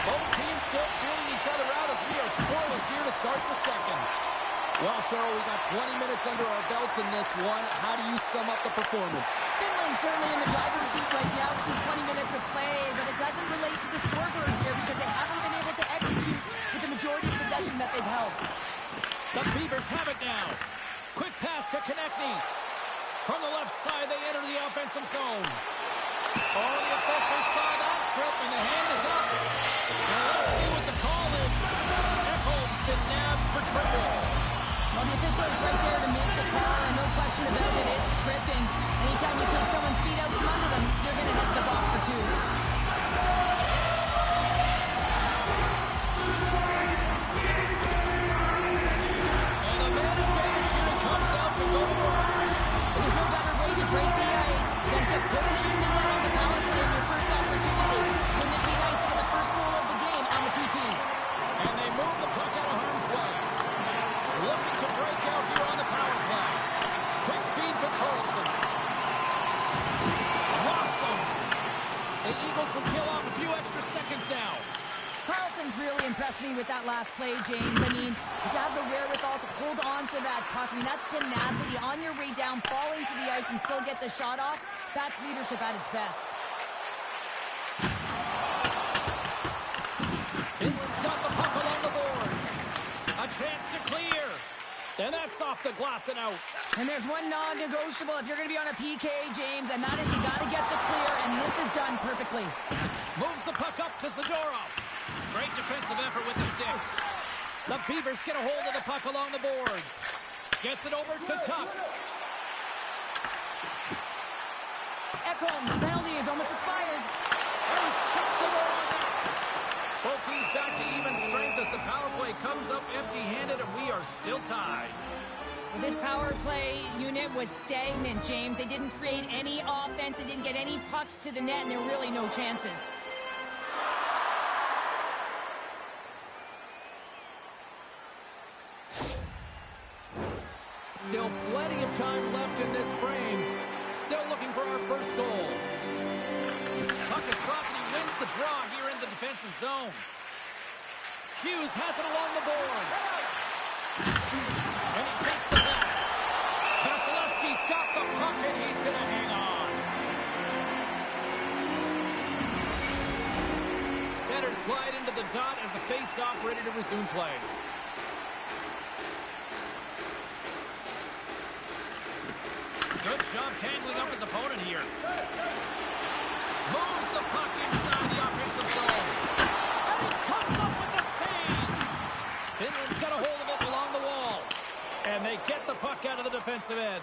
[SPEAKER 1] Both teams still feeling each other out as we are scoreless here to start the second. Well, Cheryl, we got 20 minutes under our belts in this one. How do you sum up the performance?
[SPEAKER 2] Finland certainly in the driver's seat right now through 20 minutes of play, but it doesn't relate to the scoreboard here because they haven't been able to execute with the majority of possession that they've held.
[SPEAKER 1] The Beavers have it now. Quick pass to Konechny. From the left side, they enter the offensive zone. Oh, the officials saw that trip, and the hand is up. Now let's see what the call is. Ekholm's been nabbed for tripping.
[SPEAKER 2] Well, the official is right there to make the call, and no question about it, it's tripping. Anytime you take someone's feet out from under them, you're going to hit the box for 2.
[SPEAKER 1] And a man advantage unit comes out to go to work.
[SPEAKER 2] There's no better way to break the ice than to put it in the net on the power play in your first opportunity. Wouldn't it be nice to get the first goal of the game on the PP?
[SPEAKER 1] And they move the puck out of harm's way. Looking to break out here on the power play. Quick feed to Carlson. Rocks him. The Eagles will kill off a few extra seconds now.
[SPEAKER 2] Carlson's really impressed me with that last play, James. I mean, to have the wherewithal to hold on to that puck, I mean, that's tenacity on your way down, falling to the ice and still get the shot off. That's leadership at its best.
[SPEAKER 1] Finland's got the puck along the boards. A chance to clear. And that's off the glass and out.
[SPEAKER 2] And there's one non-negotiable if you're going to be on a PK, James, and that is you got to get the clear, and this is done perfectly.
[SPEAKER 1] Moves the puck up to Zadorov. Great defensive effort with the stick. The Beavers get a hold of the puck along the boards. Gets it over to Tuck.
[SPEAKER 2] Ekholm's penalty is almost expired.
[SPEAKER 1] And he shuts the door on that. Both teams back to even strength as the power play comes up empty-handed, and we are still tied.
[SPEAKER 2] Well, this power play unit was stagnant, James. They didn't create any offense. They didn't get any pucks to the net, and there were really no chances.
[SPEAKER 1] Still plenty of time left in this frame. Still looking for our first goal. Puck is dropped and he wins the draw here in the defensive zone. Hughes has it along the boards. And he takes the pass. Vasilevsky's got the puck and he's going to hang on. Centers glide into the dot as the face-off ready to resume play. Good job tangling up his opponent here. Moves the puck inside the offensive zone. And he comes up with the save. Finland's got a hold of it along the wall. And they get the puck out of the defensive end.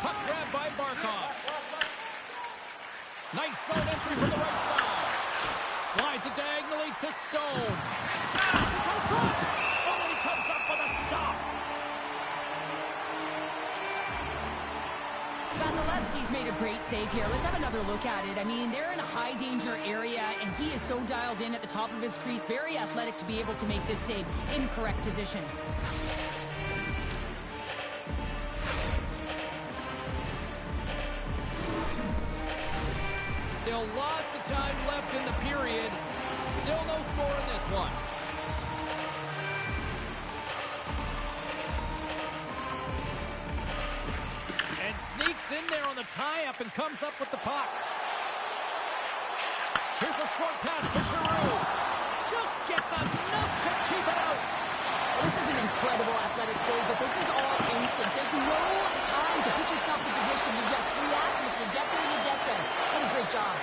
[SPEAKER 1] Puck grabbed by Barkov. Nice zone entry from the right side. Slides it diagonally to Stone. Passes out front. Oh, he comes up with a stop.
[SPEAKER 2] Vasilevsky's made a great save here. Let's have another look at it. I mean, they're in a high-danger area, and he is so dialed in at the top of his crease. Very athletic to be able to make this save in correct position.
[SPEAKER 1] Still lots of time left in the period. Still no score in this one. And sneaks in there on the tie-up and comes up with the puck. Here's a short pass to Giroux. Just gets enough to keep it out.
[SPEAKER 2] This is an incredible athletic save, but this is all instant. There's no time to put yourself in position. You just react, and if you get there, you get there. What a great job.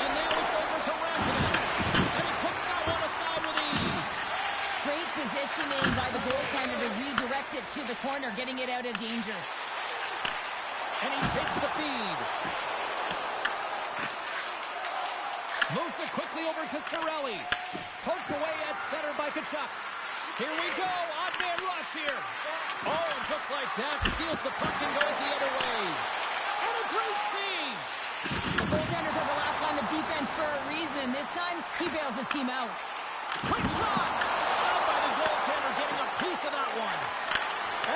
[SPEAKER 1] And now it's over to Rantanen. And he puts that one aside with ease.
[SPEAKER 2] Great positioning by the goaltender to redirect it to the corner, getting it out of danger.
[SPEAKER 1] And he takes the feed. Moves it quickly over to Cirelli. Poked away at center by Tkachuk. Here we go. Odd-man rush here. Oh, and just like that, steals the puck and goes the other way. And a great save.
[SPEAKER 2] The goaltenders are the last line of defense for a reason. This time, he bails his team out.
[SPEAKER 1] Quick shot. Stopped by the goaltender, getting a piece of that one.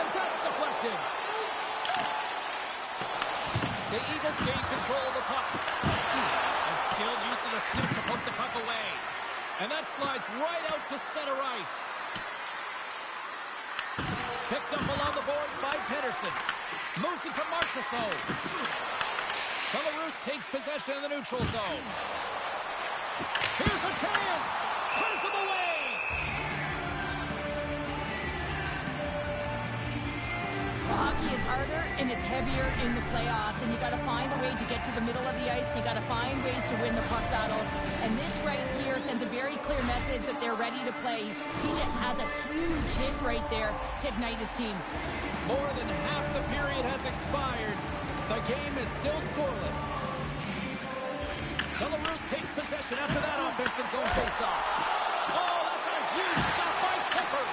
[SPEAKER 1] And that's deflected. The Eagles gain control of the puck. And skilled use of the stick to poke the puck away. And that slides right out to center ice. Picked up along the boards by Pedersen. Moves it to Marchessault. Belarus takes possession in the neutral zone. Here's a chance. Turns him away.
[SPEAKER 2] Hockey is harder and it's heavier in the playoffs, and you got to find a way to get to the middle of the ice. And you got to find ways to win the puck battles. And this right here sends a very clear message that they're ready to play. He just has a huge hit right there to ignite his team.
[SPEAKER 1] More than half the period has expired. The game is still scoreless. Belarus takes possession after that offensive zone faceoff. Oh, that's a huge stop by Kipper.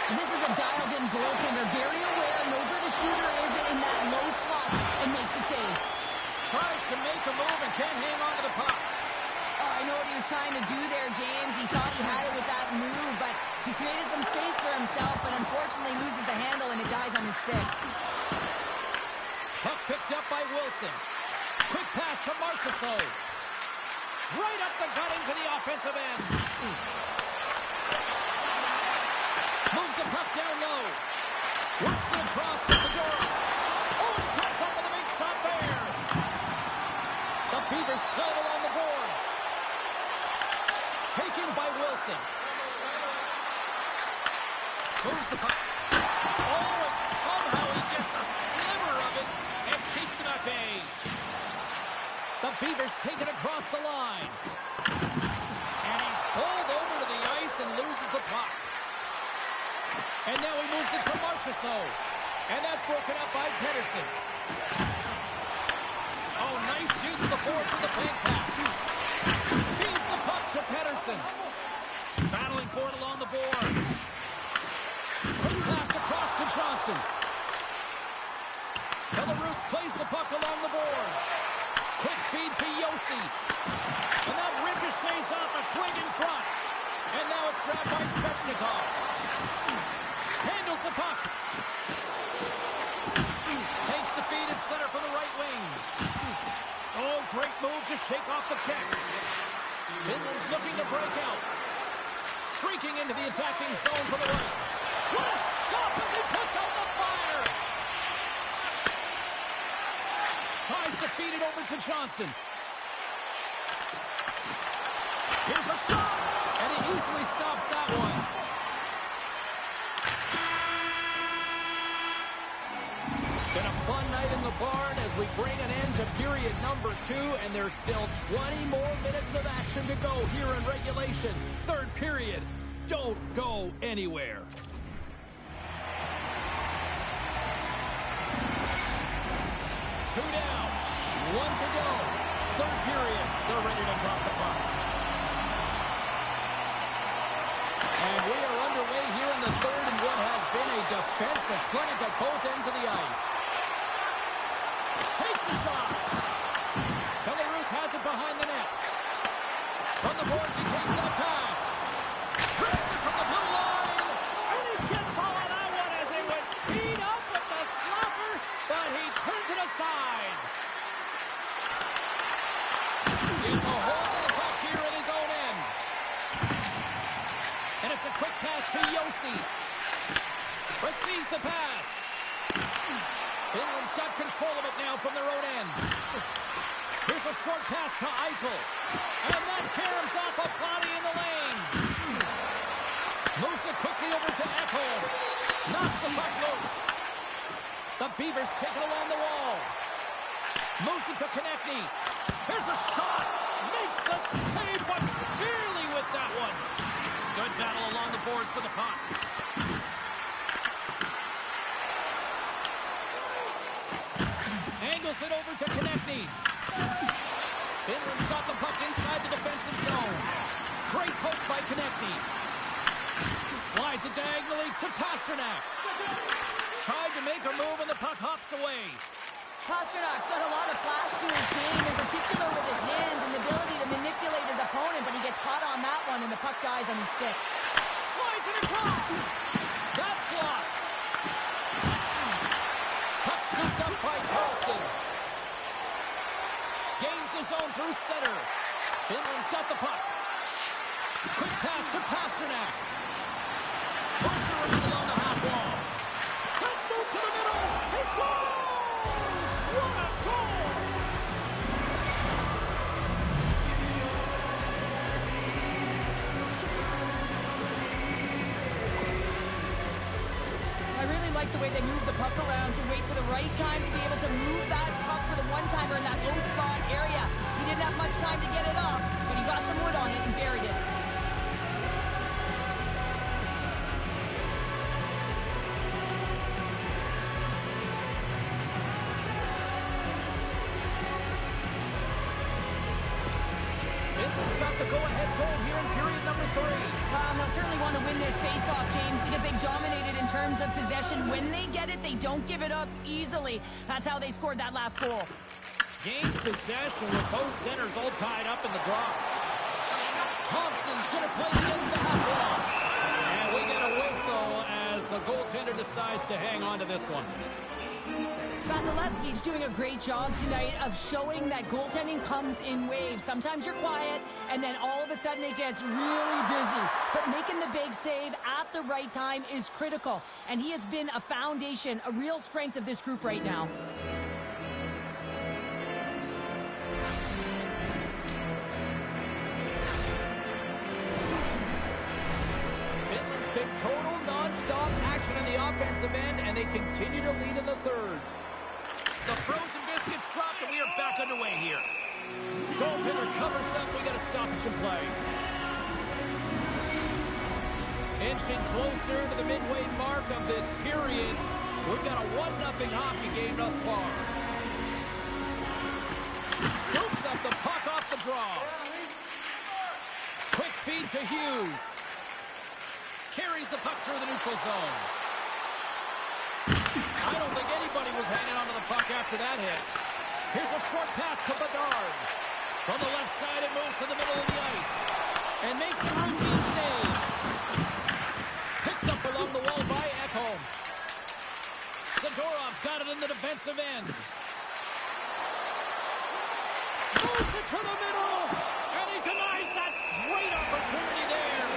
[SPEAKER 2] And this is a dialed-in goaltender, very aware, knows where the shooter is in that low slot, and makes the save.
[SPEAKER 1] Tries to make a move and can't hang on to the puck.
[SPEAKER 2] Oh, I know what he was trying to do there, James. He thought he had it with that move, but he created some space for himself, but unfortunately loses the handle and it dies on his stick.
[SPEAKER 1] Puck picked up by Wilson. Quick pass to Marchessault. Right up the gut into the offensive end. Moves the puck down low. Works it across to Segura. Oh, he comes up with a big stop there. The Beavers play it along the boards. Taken by Wilson. Moves the puck. Oh, and somehow he gets a sliver of it and keeps it at bay. The Beavers take it across the line. And he's pulled over to the ice and loses the puck. And now he moves it to Marchessault. And that's broken up by Pedersen. Oh, nice use of the boards in the bank pass. Feeds the puck to Pedersen. Battling for it along the boards. Johnston. Belarus plays the puck along the boards. Quick feed to Yossi. And that ricochets off a twig in front. And now it's grabbed by Svechnikov. Handles the puck. Takes the feed at center for the right wing. Oh, great move to shake off the check. Finland's looking to break out. Streaking into the attacking zone for the right. What a stop as he puts out the fire! Tries to feed it over to Johnston. Here's a shot! And he easily stops that one. Been a fun night in the barn as we bring an end to period number 2, and there's still 20 more minutes of action to go here in regulation. Third period. Don't go anywhere. Two down, one to go. Third period, they're ready to drop the puck. And we are underway here in the third in what has been a defensive clinic at both ends of the ice. Takes a shot. Belarus has it behind the net. From the boards, he takes a pass. Press it from the blue line. And he gets all of that one as it was teed up with the slapper, but he turns it aside. Gets a hold of the puck here at his own end. And it's a quick pass to Yossi. Receives the pass. Finland's got control of it now from their own end. Here's a short pass to Eichel. And that caroms off a body in the lane. Moves it quickly over to Ekholm. Knocks the puck loose. The Beavers take it along the wall. Moves it to Konechny. Here's a shot. Makes the save, but barely with that one. Good battle along the boards for the puck. Angles it over to Konechny. Finland's got the puck inside the defensive zone. Great poke by Konechny. Slides it diagonally to Pasternak. Tried to make a move and the puck hops away.
[SPEAKER 2] Pasternak's got a lot of flash to his game, in particular with his hands and the ability to manipulate his opponent, but he gets caught on that one and the puck dies on his stick.
[SPEAKER 1] Slides it across. That's blocked. Puck scooped up by Carlson. Gains the zone through center. Finland's got the puck. Quick pass to Pasternak. Moves around along the half wall. Let's move to the middle. He scores! What a goal!
[SPEAKER 2] I really like the way they move the puck around to wait for the right time to be able to move that puck for the one-timer in that low slot area. He didn't have much time to get it off, but he got some wood on it and buried it.
[SPEAKER 1] Finland's got the go-ahead goal here in period number 3.
[SPEAKER 2] Well, they'll certainly want to win this face-off, James, because they've dominated in terms of possession. When they get it, they don't give it up easily. That's how they scored that last goal.
[SPEAKER 1] Gains possession with both centers all tied up in the drop. Thompson's going to play against the half wall. And we get a whistle as the goaltender decides to hang on to this one.
[SPEAKER 2] Vasilevsky's doing a great job tonight of showing that goaltending comes in waves. Sometimes you're quiet, and then all of a sudden it gets really busy. But making the big save at the right time is critical. And he has been a foundation, a real strength of this group right now.
[SPEAKER 1] Finland's been total non-stop action in the offensive end, and they continue to lead in the third. The frozen biscuits dropped, and we are back underway here. Goaltender covers up. We got a stoppage in play. Inching closer to the midway mark of this period. We've got a 1-0 hockey game thus far. Scoops up the puck off the draw. Quick feed to Hughes. Carries the puck through the neutral zone. I don't think anybody was hanging onto the puck after that hit. Here's a short pass to Bedard. From the left side, it moves to the middle of the ice. And makes the routine save. Picked up along the wall by Ekholm. Zadorov's got it in the defensive end. Moves it to the middle. And he denies that great opportunity there.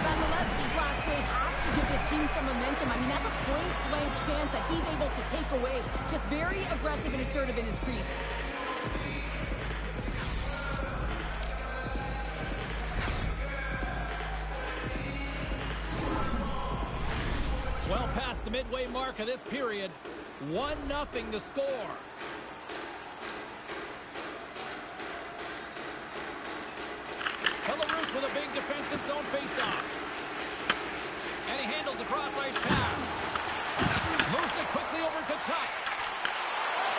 [SPEAKER 2] Vasilevsky's last save has to give this team some momentum. I mean, that's a point-blank chance that he's able to take away. Just very aggressive and assertive in his crease.
[SPEAKER 1] Well past the midway mark of this period. 1-0 to score. Belarus with a big defensive zone faceoff. And he handles the cross-ice pass. Moves it quickly over to Tuck.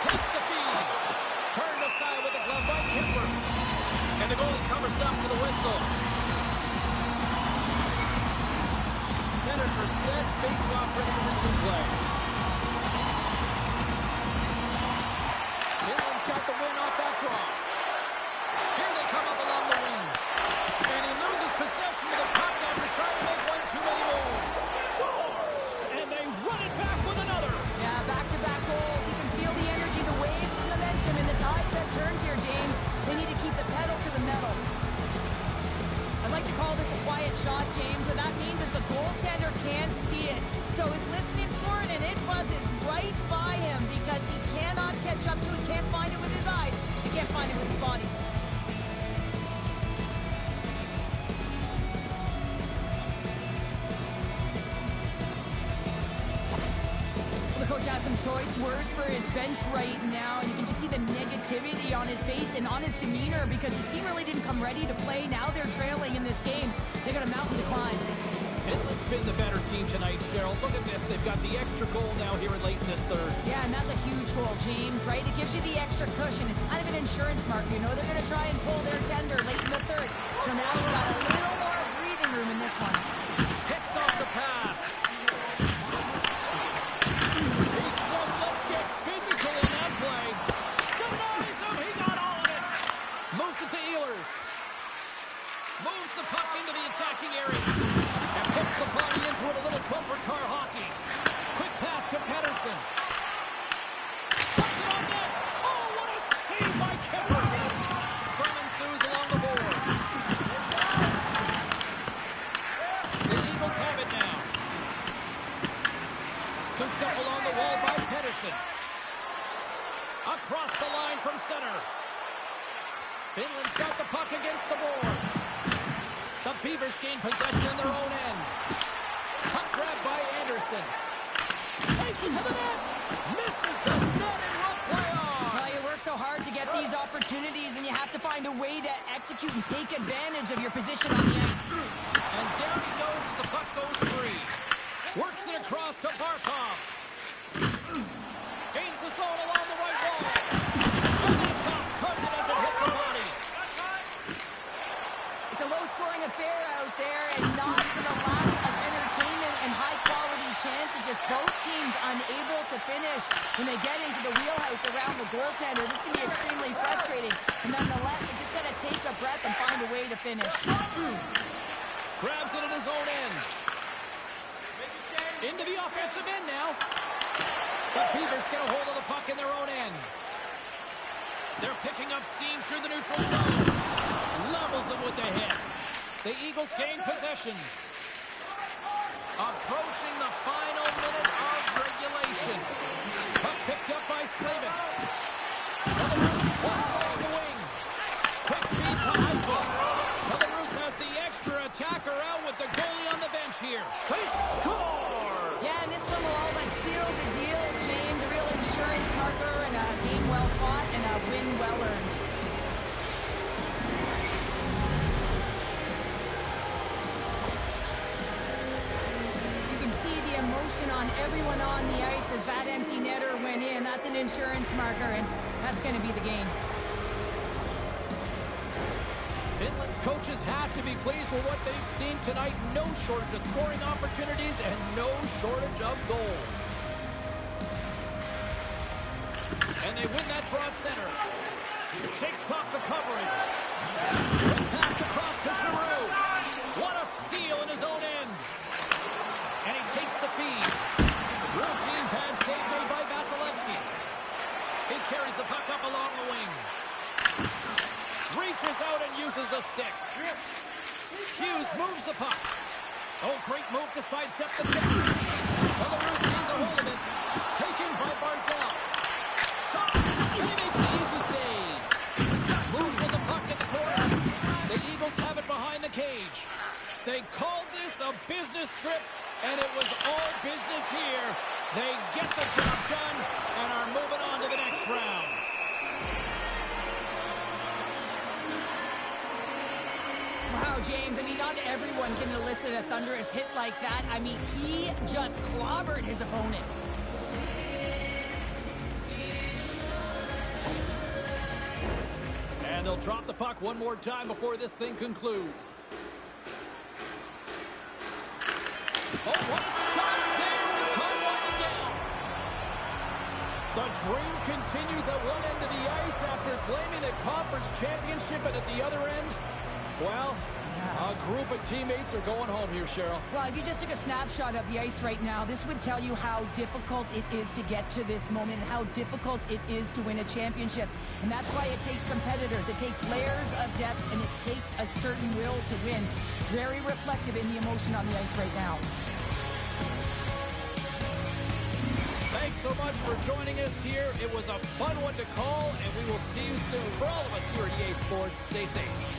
[SPEAKER 1] Takes the feed. Turned aside with the glove by Kemper. And the goalie covers up for the whistle. Centers are set. Face-off ready to resume play. Finland's got the win off that draw. Here they come up along the wing. And he loses possession of the puck after trying to make one too many moves. Scores! And they run it back with another.
[SPEAKER 2] Yeah, back-to-back goals. You can feel the energy, the wave, the momentum, and the tides have turned here, James. They need to keep the pedal to the metal. I'd like to call this a quiet shot, James. What that means is the goaltender can't see it. So he's listening for it, and it buzzes right by him because he cannot catch up to it, can't find it with his eyes, he can't find it with his body. Well, the coach has some choice words for his bench right now, and you can just see the negativity on his face and on his demeanor because his team really didn't come ready to play. Now they're trailing in this game. They got a mountain to climb.
[SPEAKER 1] Finland's been the better team tonight, Cheryl. Look at this. They've got the extra goal now here in late in this third.
[SPEAKER 2] Yeah, and that's a huge goal, James, right? It gives you the extra cushion. It's kind of an insurance marker. You know they're going to try and pull their tender late in the third. So now we've got a little more breathing room in this one.
[SPEAKER 1] Picks off the pass. He says, let's get physical in that play. Denies him. He got all of it. Moves it to Ehlers. Moves the puck into the attacking area. And puts the body into it, a little bumper car hockey. Quick pass to Pettersson. Puts it on net. Oh, what a save by Kemper. Scrum ensues along the boards. The Eagles have it now. Scooped up along the wall by Pettersson. Across the line from center. Finland's got the puck against the boards. The Beavers gain possession in their own end. Puck grab by Anderson. Takes it to the net. Misses the net and will play on.
[SPEAKER 2] Well, you work so hard to get these opportunities, and you have to find a way to execute and take advantage of your position on the ice.
[SPEAKER 1] And down he goes as the puck goes free. Works it across to Barkov. Gains the zone along the right wall. And that's off target as it hits the body.
[SPEAKER 2] It's a low-scoring affair out there, and not for the lack of entertainment and high-quality chances. Just both teams unable to finish when they get into the wheelhouse around the goaltender. This can be extremely frustrating. And nonetheless, they just got to take a breath and find a way to finish.
[SPEAKER 1] Grabs it in his own end. Into the offensive end now. The Beavers get a hold of the puck in their own end. They're picking up steam through the neutral zone. Levels them with the hit. The Eagles gain possession. Approaching the final minute of regulation. Puck picked up by Slavin. Belarus pulls along the wing. Quick feed to Eichel. Belarus has the extra attacker out with the goalie on the bench here. They score!
[SPEAKER 2] Yeah, and this one will all but seal the deal, James. A real insurance marker and a game well fought and a win well earned. You can see the emotion on everyone on the ice as that empty netter went in. That's an insurance marker, and that's going to be the game.
[SPEAKER 1] Finland's coaches have to be pleased with what they've seen tonight. No shortage of scoring opportunities and no shortage of goals. And they win that draw at center. Shakes off the coverage. Quick pass across to Giroux. What a steal in his own end. And he takes the feed. Routine pad save made by Vasilevsky. He carries the puck up along the wing. Reaches out and uses the stick. Hughes moves the puck. Oh, great move to sidestep the stick. Belarus gains a hold of it. Taken by Barzal. Shot. And he makes the easy save. Moves with the puck at the corner. The Eagles have it behind the cage. They called this a business trip, and it was all business here. They get the job done and are moving on to the next round.
[SPEAKER 2] Wow, James, I mean, not everyone can elicit a thunderous hit like that. I mean, he just clobbered his opponent.
[SPEAKER 1] And they'll drop the puck one more time before this thing concludes. Oh, what a stop there with time winding down. The dream continues at one end of the ice after claiming the conference championship, and at the other end, well, a group of teammates are going home here, Cheryl.
[SPEAKER 2] Well, if you just took a snapshot of the ice right now, this would tell you how difficult it is to get to this moment and how difficult it is to win a championship. And that's why it takes competitors. It takes layers of depth, and it takes a certain will to win. Very reflective in the emotion on the ice right now.
[SPEAKER 1] Thanks so much for joining us here. It was a fun one to call, and we will see you soon. For all of us here at EA Sports, stay safe.